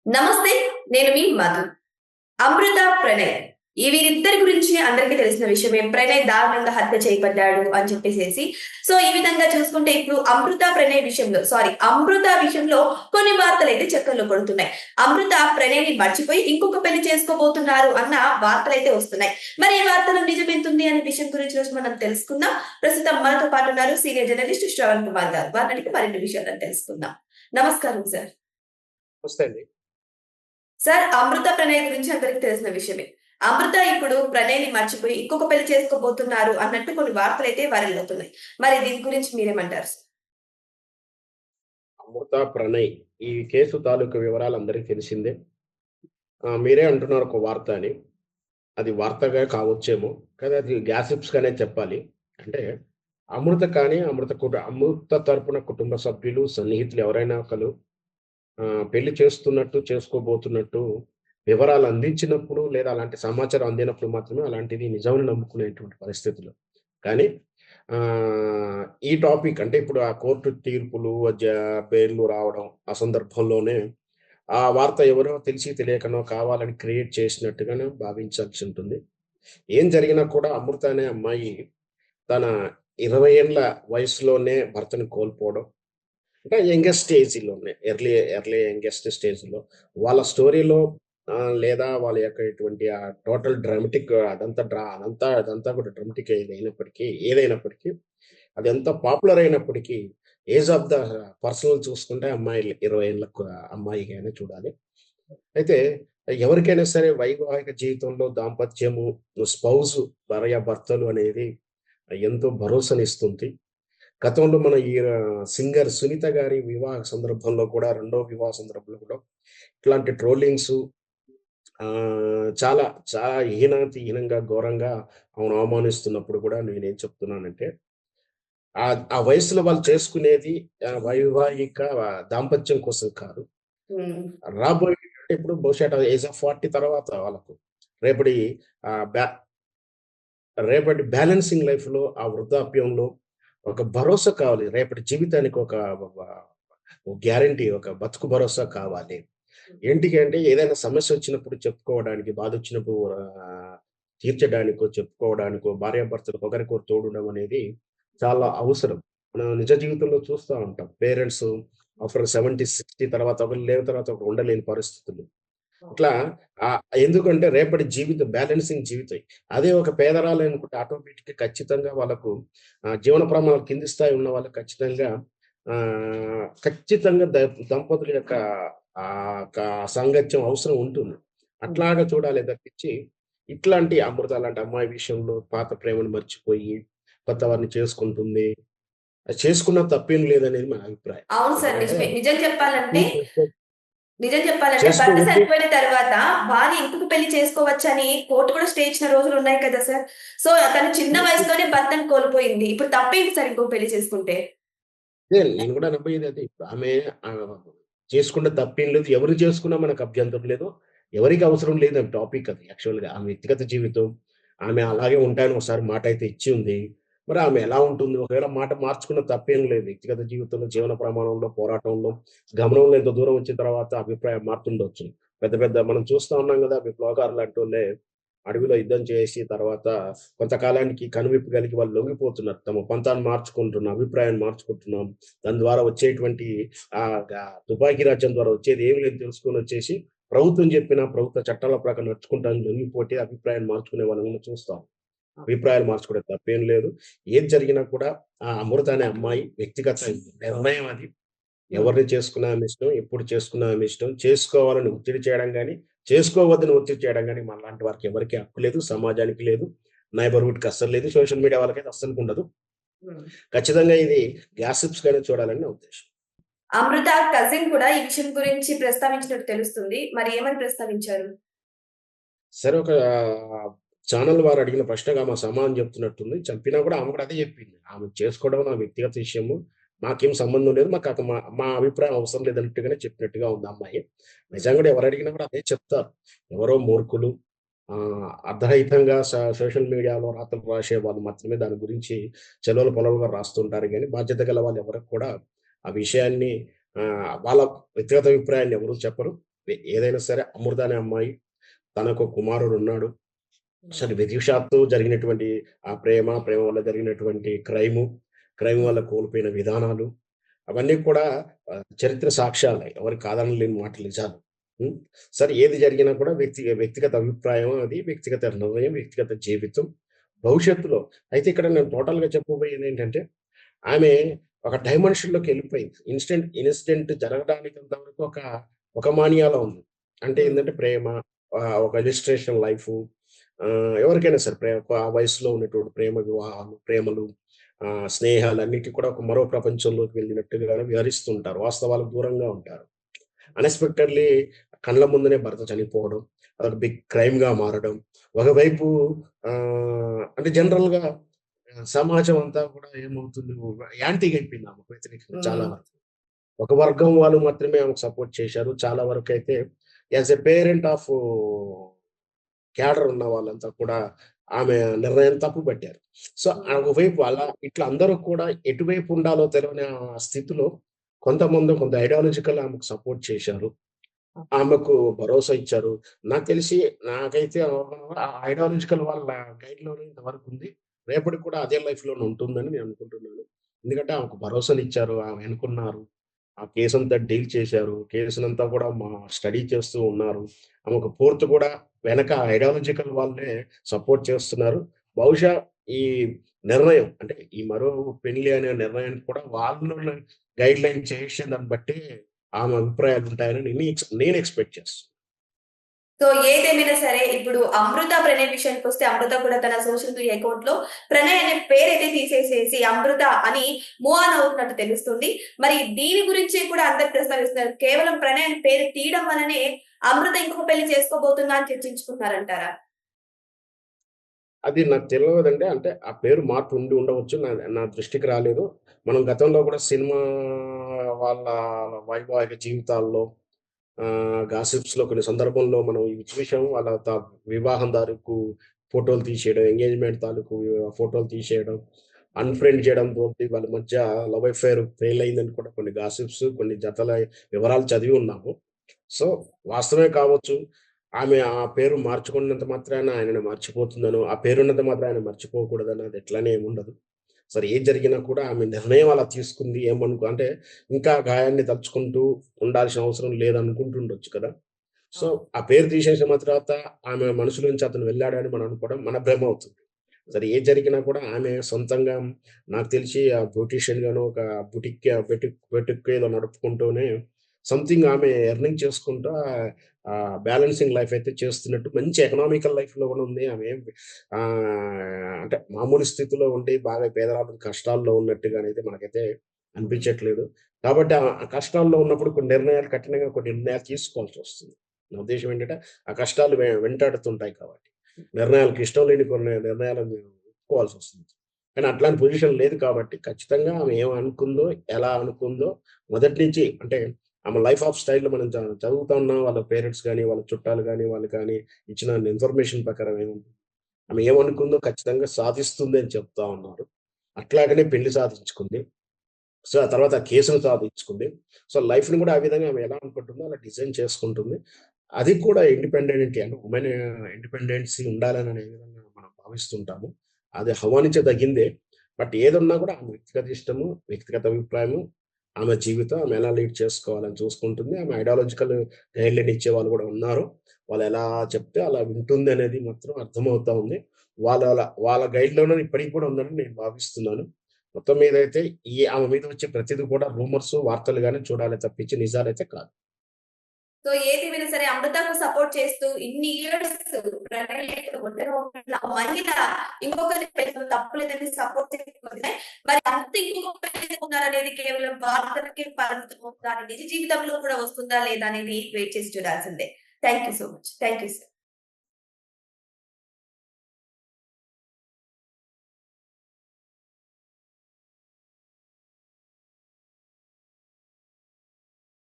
నమస్తే. నేను మీ మధు. అమృత, ప్రణయ్ ఈ వీరిద్దరి గురించి అందరికీ తెలిసిన విషయమే. ప్రణయ్ దారుణంగా హత్య చేయబడ్డాడు అని చెప్పేసేసి. సో, ఈ విధంగా చూసుకుంటే ఇప్పుడు అమృత విషయంలో కొన్ని వార్తలైతే చక్కర్లు కొడుతున్నాయి. అమృత ప్రణయ్‌ని మర్చిపోయి ఇంకొక పెళ్లి చేసుకోబోతున్నారు అన్న వార్తలైతే వస్తున్నాయి. మరి ఈ వార్తలో నిజమెంతుంది అనే విషయం గురించి ఈరోజు మనం తెలుసుకుందాం. ప్రస్తుతం మనతో పాటు ఉన్నారు సీనియర్ జర్నలిస్ట్ శ్రవణ్ కుమార్ గారు. వారిని అడిగి మరిన్ని విషయాలను తెలుసుకుందాం. నమస్కారం సార్. నమస్తే అండి. సార్, అమృత ప్రణయ్ గురించి అందరికి తెలిసిన విషయమే. అమృత ఇప్పుడు ప్రణయ్‌ని మర్చిపోయి ఇంకొక పెళ్లి చేసుకోబోతున్నారు అన్నట్టు కొన్ని వార్తలైతే వైరల్ అవుతున్నాయి. మరి దీని గురించి మీరేమంటారు సార్? అమృత, ప్రణయ్ ఈ కేసు తాలూకు వివరాలు అందరికీ తెలిసిందే. మీరే అంటున్నారు ఒక వార్త అని. అది వార్తగా కావచ్చేమో. కానీ అది గాసిప్స్‌గానే చెప్పాలి. అంటే అమృత కానీ, అమృత తరపున కుటుంబ సభ్యులు, సన్నిహితులు ఎవరైనా ఒకళ్ళు పెళ్లి చేస్తున్నట్టు, చేసుకోబోతున్నట్టు వివరాలు అందించినప్పుడు లేదా అలాంటి సమాచారం అందినప్పుడు మాత్రమే అలాంటిది నిజమని నమ్ముకునేటువంటి పరిస్థితులు. కానీ ఈ టాపిక్ అంటే ఇప్పుడు ఆ కోర్టు తీర్పులు, బెయిల్‌లు రావడం ఆ సందర్భంలోనే ఆ వార్త ఎవరో తెలిసి తెలియకనో కావాలని క్రియేట్ చేసినట్టుగానే భావించాల్సి ఉంటుంది. ఏం జరిగినా కూడా అమృత అనే అమ్మాయి తన 20 ఏండ్ల వయసులోనే భర్తని కోల్పోవడం అంటే యంగెస్ట్ ఏజ్‌లోనే ఎర్లీ యంగెస్ట్ స్టేజ్‌లో వాళ్ళ స్టోరీలో లేదా వాళ్ళ యొక్క ఇటువంటి టోటల్ డ్రామాటిక్ అదంతా కూడా డ్రామాటిక్ ఏదైనప్పటికీ అదెంత పాపులర్ అయినప్పటికీ ఏజ్ ఆఫ్ ద పర్సనల్ చూసుకుంటే అమ్మాయి 20 ఏళ్ళ అమ్మాయిగానే చూడాలి. అయితే ఎవరికైనా సరే వైవాహిక జీవితంలో దాంపత్యము, భార్యాభర్తలు అనేది ఎంతో భరోసానిస్తుంది. గతంలో మన సింగర్ సునీత గారి వివాహ సందర్భంలో కూడా, రెండో వివాహ సందర్భంలో కూడా ఇట్లాంటి ట్రోలింగ్సు చాలా చాలా హీనంగా, ఘోరంగా ఆమెను అవమానిస్తున్నప్పుడు కూడా నేనేం చెప్తున్నానంటే, ఆ వయసులో వాళ్ళు చేసుకునేది వైవాహిక దాంపత్యం కోసం కాదు. హ్మ్. రాబోయే ఇప్పుడు బహుశా ఏజ్ ఆఫ్ 40 తర్వాత వాళ్ళకు రేపటి ఆహ్, బ్యా రేపటి బ్యాలెన్సింగ్ లైఫ్‌లో ఆ వృద్ధాప్యంలో ఒక భరోసా కావాలి. రేపటి జీవితానికి ఒక గ్యారంటీ, ఒక బతుకు భరోసా కావాలి. ఏంటికి అంటే ఏదైనా సమస్యొచ్చినప్పుడు చెప్పుకోవడానికి, బాధొచ్చినప్పుడు తీర్చడానికో, చెప్పుకోవడానికో భార్యాభర్తలకు ఒకరికొకరు తోడుండడం అనేది చాలా అవసరం. మనం నిజ జీవితంలో చూస్తా ఉంటాం. పేరెంట్స్ ఆఫ్టర్ 70, 60 తర్వాత ఒకళ్ళు లేని తర్వాత ఒకరు ఉండలేని పరిస్థితులు. ఇట్లా ఎందుకంటే రేపటి జీవితం బ్యాలెన్సింగ్ జీవితం. అదే ఒక పేదరాలనుకుంటే ఆటోమేటిక్‌గా ఖచ్చితంగా వాళ్ళకు జీవన ప్రమాణాలు కింది స్థాయి ఉన్న వాళ్ళకి ఖచ్చితంగా దంపతుల యొక్క సాంగత్యం అవసరం ఉంటుంది. అట్లాగా చూడాలే తప్పించి, ఇట్లాంటి అమృత లాంటి అమ్మాయి విషయంలో పాత ప్రేమను మర్చిపోయి కొత్త వారిని చేసుకుంటుంది. అది చేసుకున్న తప్పేం లేదనేది నా అభిప్రాయం. అవును సార్. ఎందుకంటే నిజమే. నిజం చెప్పాలంటే భర్త చేసుకోవద్దు. చనిపోయిన తర్వాత భార్య ఇంకొక పెళ్లి చేసుకోవచ్చని కోర్టు కూడా స్టే ఇచ్చిన రోజులున్నాయి కదా సార్! సో, తను చిన్న వయసులోనే భర్తను కోల్పోయింది. ఇప్పుడు తప్పేంటి సార్ ఇంకో పెళ్లి చేసుకుంటే? అదే నేను కూడా నమ్మేది అదే. ఇప్పుడు ఆమె ఆహ్, చేసుకుంటే తప్పేం లేదు. ఎవరు చేసుకున్నా మనకు అభ్యంతరం లేదు. ఎవరికి అవసరం లేదు టాపిక్ అది యాక్చువల్‌గా. ఆమె వ్యక్తిగత జీవితం. ఆమె అలాగే ఉంటానని ఒకసారి మాటైతే ఇచ్చి ఉంది. మరి ఆమె ఎలా ఉంటుంది? ఒకవేళ మాట మార్చుకున్న తప్పేం లేదు. వ్యక్తిగత జీవితంలో, జీవన ప్రమాణంలో, పోరాటంలో, గమనంలో ఇంత దూరం వచ్చిన తర్వాత అభిప్రాయం మారుతుండొచ్చు. పెద్ద పెద్ద మనం చూస్తా ఉన్నాం గదా! విప్లవకారులంటోళ్ళే అడవిలో యుద్ధం చేసి తర్వాత కొంతకాలానికి కనువిప్పు కలిగి వాళ్ళు లొంగిపోతున్నారు. తమ పంతాన్ని మార్చుకుంటున్నాం, అభిప్రాయాన్ని మార్చుకుంటున్నాం. దాని ద్వారా వచ్చేటువంటి తుపాకీ రాజ్యం ద్వారా వచ్చేది ఏమి లేదు తెలుసుకొనొచ్చేసి ప్రభుత్వం చెప్పిన ప్రభుత్వ చట్టాల ప్రకారం నడుచుకుంటానికి లొంగిపోతే అభిప్రాయాన్ని మార్చుకునే వాళ్ళని కూడా చూస్తాం. అభిప్రాయాలు మార్చుకోవడం తప్పేం లేదు. ఏది జరిగినా కూడా ఆ అమృత అనే అమ్మాయి వ్యక్తిగత నిర్ణయం అది. ఎవరిని చేసుకున్నా ఆమె ఇష్టం. ఎప్పుడు చేసుకున్నా ఆమె ఇష్టం. చేసుకోవాలని ఒత్తిడి చేయడం గాని, చేసుకోవద్దని ఒత్తిడి చేయడం గాని మనలాంటి వారికి ఎవరికీ హక్కు లేదు. సమాజానికి లేదు. నైబర్‌హుడ్‌కి అస్సలు లేదు. సోషల్ మీడియా వాళ్ళకైతే అస్సలకుండదు. హ్మ్. ఖచ్చితంగా ఇది గాసిప్స్‌గానే చూడాలని నా ఉద్దేశ్యం. అమృత కజిన్ కూడా ఈ విషయం గురించి ప్రస్తావించినట్టు తెలుస్తుంది. మరి ఏమని ప్రస్తావించారు? సరే ఒక ఛానల్ వారు అడిగిన ప్రశ్నకు ఆమె సమాధానం చెప్తున్నట్టుంది. చంపినా కూడా ఆమె కూడా అదే చెప్పింది. ఆమె చేసుకోవడం నా వ్యక్తిగత విషయము. మాకేం సంబంధం లేదు. మా మా అభిప్రాయం అవసరం లేదన్నట్టుగానే చెప్పినట్టుగా ఉంది ఆ అమ్మాయి. హ్మ్. నిజంగా కూడా ఎవరు అడిగినా కూడా అదే చెప్తారు. ఎవరో మూర్ఖులు అర్ధరహితంగా సోషల్ మీడియాలో రాతలు రాసే వాళ్ళు మాత్రమే దాని గురించి చెలవలు పొలవులుగా రాస్తుంటారు గానీ, బాధ్యత గల వాళ్ళు ఎవరికి కూడా ఆ విషయాన్ని వాళ్ళ వ్యక్తిగత అభిప్రాయాన్ని ఎవరు చెప్పరు. ఏదైనా సరే అమృత అనే అమ్మాయి తనకు కుమారుడు ఉన్నాడు. అసలు విధివశాత్తు జరిగినటువంటి ఆ ప్రేమ వల్ల జరిగినటువంటి క్రైమ్ వల్ల కోల్పోయిన విధానాలు అవన్నీ కూడా చరిత్ర సాక్ష్యాలే. ఎవరు కాదనలేని మాటలు నిజాలు. హ్మ్. సరే ఏది జరిగినా కూడా వ్యక్తిగత అభిప్రాయం అది. వ్యక్తిగత నిర్ణయం, వ్యక్తిగత జీవితం. భవిష్యత్తులో అయితే ఇక్కడ నేను టోటల్‌గా చెప్పబోయేదేంటంటే, ఆమె ఒక డైమెన్షన్‌లోకెళ్ళిపోయింది. ఇన్సిడెంట్ జరగడానికంత వరకు ఒక మానియాలో ఉంది. అంటే ఏందంటే ప్రేమ, ఒక ఇలిస్ట్రేషన్ లైఫు, ఎవరికైనా సరే ఆ వయసులో ఉన్నటువంటి ప్రేమ వివాహాలు, ప్రేమలు, స్నేహాలన్నిటికి కూడా ఒక మరో ప్రపంచంలోకి వెళ్ళినట్టుగానే విహరిస్తుంటారు. వాస్తవాలకు దూరంగా ఉంటారు. అన్‌ఎక్స్‌పెక్టెడ్‌లీ కళ్ళ ముందునే భర్త చనిపోవడం, అదొక బిగ్ క్రైమ్‌గా మారడం. ఒకవైపు అంటే జనరల్‌గా సమాజం అంతా కూడా ఏమవుతుంది యాంటీగా అయిపోయింది ఆమెకు వ్యతిరేకంగా చాలా హ్మ్. వరకు. ఒక వర్గం వాళ్ళు మాత్రమే ఆమెకు సపోర్ట్ చేశారు. చాలా వరకైతే as a parent of cadre ఉన్న వాళ్ళంతా కూడా ఆమె నిర్ణయాన్ని తప్పుపట్టారు. సో, ఒకవైపు అలా ఇట్లా అందరూ కూడా ఎటువైపు ఉండాలో తెలవని ఆ స్థితిలో కొంత ఐడియాలజికల్ ఆమెకు సపోర్ట్ చేశారు. ఆమెకు భరోసా ఇచ్చారు. నాకు తెలిసి నాకైతే ఆ ఐడియాలజికల్ వాళ్ళ గైడ్‌లోనే ఇంతవరకుంది. రేపటికి కూడా అదే లైఫ్‌లోనే ఉంటుందని నేను అనుకుంటున్నాను. ఎందుకంటే ఆమెకు భరోసానిచ్చారు. ఆమె వెనుకున్నారు. ఆ కేసంతా డీల్ చేశారు. కేసునంతా కూడా స్టడీ చేస్తూ ఉన్నారు. ఆమెకు పూర్తి కూడా వెనక ఐడియాలజికల్ వాళ్ళే సపోర్ట్ చేస్తున్నారు. బహుశా ఈ నిర్ణయం అంటే ఈ మరో పెళ్లి అనే నిర్ణయానికి కూడా వాళ్ళు గైడ్‌లైన్ చేసిన దాన్ని బట్టి ఆమె అభిప్రాయాలుంటాయని నేను ఎక్స్‌పెక్ట్ చేస్తున్నా. సో ఏదేమైనా సరే ఇప్పుడు అమృత ప్రణయ్ విషయానికొస్తే అమృత కూడా తన సోషల్ మీడియా అకౌంట్ లో ప్రణయ్ అనే పేరైతే తీసేసేసి అమృత అని మూవ్ ఆన్ అవుతున్నట్టు తెలుస్తుంది. మరి దీని గురించి కూడా అందరు ప్రస్తావిస్తున్నారు. కేవలం ప్రణయ్ అనే పేరు తీయడం వల్లనే అమృత ఇంకొక పెళ్లి చేసుకోబోతుందా అని చర్చించుకుంటున్నారంటారా? అది నాకు తెలవదండి. అంటే ఆ పేరు మార్పు ఉండవచ్చు. నా నా దృష్టికి రాలేదు. మనం గతంలో కూడా సినిమా వాళ్ళ వైవాహిక జీవితాల్లో గాసిప్స్‌లో కొన్ని సందర్భంలో మనం ఇది చూసాం. వాళ్ళ వివాహం తాలూకు ఫోటోలు తీసేయడం, ఎంగేజ్‌మెంట్ తాలూకు ఫోటోలు తీసేయడం, అన్‌ఫ్రెండ్ చేయడంతోటి వాళ్ళ మధ్య లవ్ అఫైర్ ఫెయిల్ అయిందని కూడా కొన్ని గాసిప్స్, కొన్ని జతల వివరాలు చదివి ఉన్నాము. సో, వాస్తవమే కావచ్చు. ఆమె ఆ పేరు మార్చుకున్నంత మాత్రాన ఆయనను మర్చిపోతుందనో, ఆ పేరున్నంత మాత్రాన ఆయన మర్చిపోకూడదని అది ఎట్లనే ఏముండదు. సరే ఏది జరిగినా కూడా ఆమె నిర్ణయం అలా తీసుకుంది. అంటే ఇంకా గాయాన్ని తలుచుకుంటూ ఉండాల్సిన అవసరం లేదనుకుంటుండొచ్చు కదా! సో, ఆ పేరు తీసేసిన తర్వాత ఆమె మనసులోంచి అతను వెళ్ళాడని మనం అనుకోవడం మన భ్రమ అవుతుంది. సరే ఏది జరిగినా కూడా ఆమె సొంతంగా నాకు తెలిసి ఆ బ్యూటీషియన్ గానో ఒక బుటిక్ ఏదో నడుపుకుంటూనే సంథింగ్ ఆమె ఎర్నింగ్ చేసుకుంటా బ్యాలెన్సింగ్ లైఫ్ అయితే చేస్తున్నట్టు మంచి ఎకనామికల్ లైఫ్‌లో కూడా ఉంది. ఆమె ఏం అంటే మామూలు స్థితిలో ఉండి బాగా పేదరాలు కష్టాల్లో ఉన్నట్టుగానైతే మనకైతే అనిపించట్లేదు. కాబట్టి ఆ కష్టాల్లో ఉన్నప్పుడు కొన్ని నిర్ణయాలు తీసుకోవాల్సొస్తుంది. నా ఉద్దేశ్యం ఏంటంటే, ఆ కష్టాలు వెంటాడుతుంటాయి కాబట్టి. నిర్ణయాలకు ఇష్టం లేని కొన్ని నిర్ణయాలను ఒప్పుకోవాల్సొస్తుంది. కానీ అట్లాంటి పొజిషన్ లేదు కాబట్టి ఖచ్చితంగా ఆమె ఏమనుకుందో, ఎలా అనుకుందో మొదటి నుంచి అంటే ఆమె లైఫ్ ఆఫ్ స్టైల్‌లో మనం చదువుతా ఉన్నాం. వాళ్ళ పేరెంట్స్ గాని, వాళ్ళ చుట్టాలు గాని, వాళ్ళు కానీ ఇచ్చిన ఇన్ఫర్మేషన్ ప్రకారం ఆమె ఏమనుకుందో ఖచ్చితంగా సాధిస్తుంది అని చెప్తా ఉన్నారు. అట్లాగనే పెళ్లి సాధించుకుంది. సో, ఆ తర్వాత ఆ కేసును సాధించుకుంది. సో, లైఫ్‌ని గూడా ఆ విధంగా ఆమె ఎలా అనుకుంటుందో అలా డిజైన్ చేసుకుంటుంది. అది కూడా ఇండిపెండెంట్ అంటే వుమెన్ ఇండిపెండెన్సీ ఉండాలననే విధంగా మనం భావిస్తుంటాము. అది ఆహ్వానించదగిందే. బట్ ఏదున్నా కూడా ఆమె వ్యక్తిగత ఇష్టము, వ్యక్తిగత అభిప్రాయము, ఆమె జీవితం ఆమె ఎలా లీడ్ చేసుకోవాలని చూసుకుంటుంది. ఆమె ఐడియాలజికల్ గైడ్‌లైన్ ఇచ్చేవాళ్ళు గూడా ఉన్నారు. వాళ్ళెలా చెప్తే అలా వింటుందనేది మాత్రం అర్థమవుతా ఉంది. వాళ్ళ గైడ్‌లోనే ఇప్పటికి కూడా ఉందని నేను భావిస్తున్నాను. మొత్తం మీదైతే ఆమె మీద వచ్చే ప్రతిది కూడా రూమర్స్, వార్తలు గాని చూడాలి తప్పించి నిజాలైతే కాదు. సో ఏదేమైనా సరే అమృతకు సపోర్ట్ చేస్తూ ఇన్ని ఇయర్స్ ప్రణయ్ ఒంటరిగా ఉన్న ఆ మహిళ ఇంకొకరి పెళ్లి తప్పులేదని సపోర్ట్ చేసి మరి అంత ఇంకొక పెళ్లి చేసుకున్నారనేది కేవలం వార్తలకే పరిమితం అవుతుందా? నిజ జీవితంలో కూడా వస్తుందా లేదా అనేది వెయిట్ చేసి చూడాల్సిందే. Thank you so much. Thank you sir.